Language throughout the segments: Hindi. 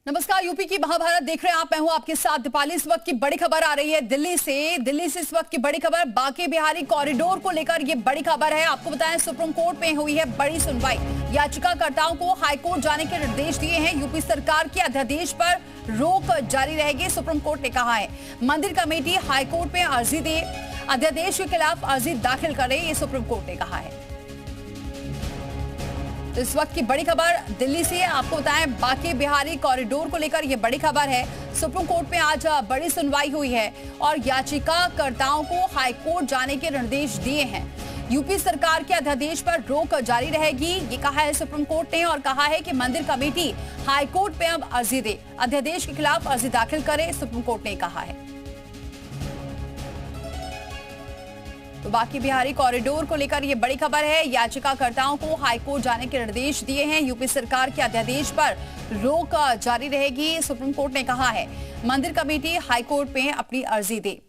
नमस्कार। यूपी की महाभारत देख रहे हैं आप। मैं हूं आपके साथ दीपाली। इस वक्त की बड़ी खबर आ रही है दिल्ली से इस वक्त की बड़ी खबर बांके बिहारी कॉरिडोर को लेकर ये बड़ी खबर है। आपको बताएं सुप्रीम कोर्ट में हुई है बड़ी सुनवाई। याचिकाकर्ताओं को हाईकोर्ट जाने के निर्देश दिए हैं। यूपी सरकार के अध्यादेश पर रोक जारी रहेगी, सुप्रीम कोर्ट ने कहा है। मंदिर कमेटी हाईकोर्ट में अर्जी दे, अध्यादेश के खिलाफ अर्जी दाखिल करे, ये सुप्रीम कोर्ट ने कहा है। तो इस वक्त की बड़ी खबर दिल्ली से आपको बताएं बांके बिहारी कॉरिडोर को लेकर यह बड़ी खबर है। सुप्रीम कोर्ट में आज बड़ी सुनवाई हुई है और याचिकाकर्ताओं को हाईकोर्ट जाने के निर्देश दिए हैं। यूपी सरकार के अध्यादेश पर रोक जारी रहेगी, ये कहा है सुप्रीम कोर्ट ने, और कहा है कि मंदिर कमेटी हाईकोर्ट में अब अर्जी दे, अध्यादेश के खिलाफ अर्जी दाखिल करे, सुप्रीम कोर्ट ने कहा है। तो बांके बिहारी कॉरिडोर को लेकर यह बड़ी खबर है। याचिकाकर्ताओं को हाईकोर्ट जाने के निर्देश दिए हैं। यूपी सरकार के अध्यादेश पर रोक जारी रहेगी, सुप्रीम कोर्ट ने कहा है। मंदिर कमेटी हाईकोर्ट में अपनी अर्जी दे।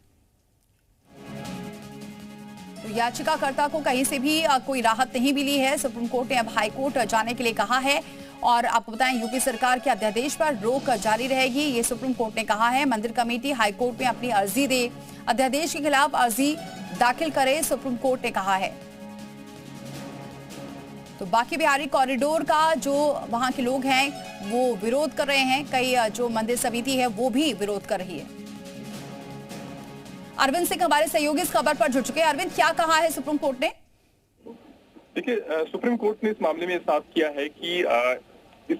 तो याचिकाकर्ता को कहीं से भी कोई राहत नहीं मिली है। सुप्रीम कोर्ट ने अब हाईकोर्ट जाने के लिए कहा है। और आपको बताएं यूपी सरकार के अध्यादेश पर रोक जारी रहेगी, ये सुप्रीम कोर्ट ने कहा है। मंदिर कमेटी हाईकोर्ट में अपनी अर्जी दे, अध्यादेश के खिलाफ अर्जी दाखिल करे, सुप्रीम कोर्ट ने कहा है। तो बांके बिहारी कॉरिडोर का जो वहां के लोग हैं वो विरोध कर रहे हैं। कई जो मंदिर समिति है वो भी विरोध कर रही है। अरविंद सिंह हमारे सहयोगी इस खबर पर जुड़ चुके हैं। अरविंद, क्या कहा है सुप्रीम कोर्ट ने? देखिए, सुप्रीम कोर्ट ने इस मामले में साफ किया है कि इस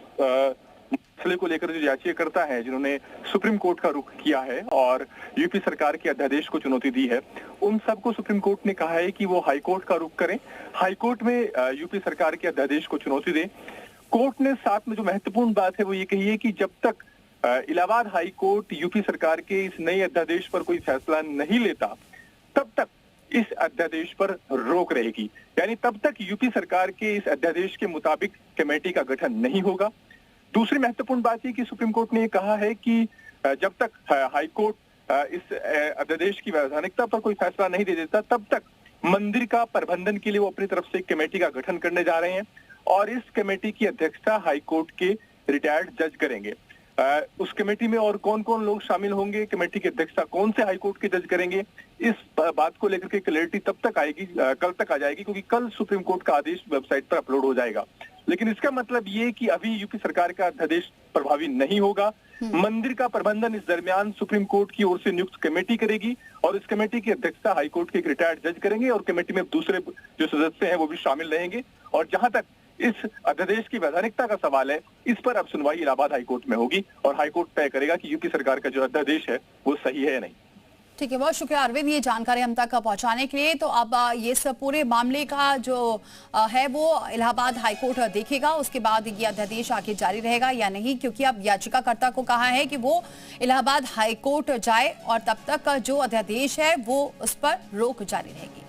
मसले को लेकर जो याचिकाकर्ता हैं जिन्होंने सुप्रीम कोर्ट का रुख किया है और यूपी सरकार के अध्यादेश को चुनौती दी है, उन सबको सुप्रीम कोर्ट ने कहा है कि वो हाईकोर्ट का रुख करें, हाईकोर्ट में यूपी सरकार के अध्यादेश को चुनौती दें। कोर्ट ने साथ में जो महत्वपूर्ण बात है वो ये कही है कि जब तक इलाहाबाद हाईकोर्ट यूपी सरकार के इस नए अध्यादेश पर कोई फैसला नहीं लेता तब तक इस अध्यादेश पर रोक रहेगी। यानी तब तक यूपी सरकार के इस अध्यादेश के मुताबिक कमेटी का गठन नहीं होगा। दूसरी महत्वपूर्ण बात यह कि सुप्रीम कोर्ट ने कहा है कि जब तक हाईकोर्ट इस अध्यादेश की वैधानिकता पर कोई फैसला नहीं दे देता तब तक मंदिर का प्रबंधन के लिए वो अपनी तरफ से एक कमेटी का गठन करने जा रहे हैं और इस कमेटी की अध्यक्षता हाईकोर्ट के रिटायर्ड जज करेंगे। उस कमेटी में और कौन कौन लोग शामिल होंगे, कमेटी की अध्यक्षता कौन से हाईकोर्ट के जज करेंगे, इस बात को लेकर के क्लैरिटी तब तक आएगी, कल तक आ जाएगी, क्योंकि कल सुप्रीम कोर्ट का आदेश वेबसाइट पर अपलोड हो जाएगा। लेकिन इसका मतलब ये कि अभी यूपी सरकार का अध्यादेश प्रभावी नहीं होगा। मंदिर का प्रबंधन इस दरमियान सुप्रीम कोर्ट की ओर से नियुक्त कमेटी करेगी और इस कमेटी की अध्यक्षता हाईकोर्ट के एक रिटायर्ड जज करेंगे और कमेटी में दूसरे जो सदस्य हैं वो भी शामिल रहेंगे। और जहां तक इस अध्यादेश की वैधानिकता का सवाल है, इस पर अब सुनवाई इलाहाबाद हाईकोर्ट में होगी और हाईकोर्ट तय करेगा कि यूपी सरकार का जो अध्यादेश है वो सही है या नहीं। ठीक है, बहुत शुक्रिया अरविंद ये जानकारी हम तक पहुंचाने के लिए। तो अब ये सब पूरे मामले का जो है वो इलाहाबाद हाईकोर्ट देखेगा, उसके बाद ये अध्यादेश आगे जारी रहेगा या नहीं, क्योंकि अब याचिकाकर्ता को कहा है कि वो इलाहाबाद हाईकोर्ट जाए और तब तक जो अध्यादेश है वो उस पर रोक जारी रहेगी।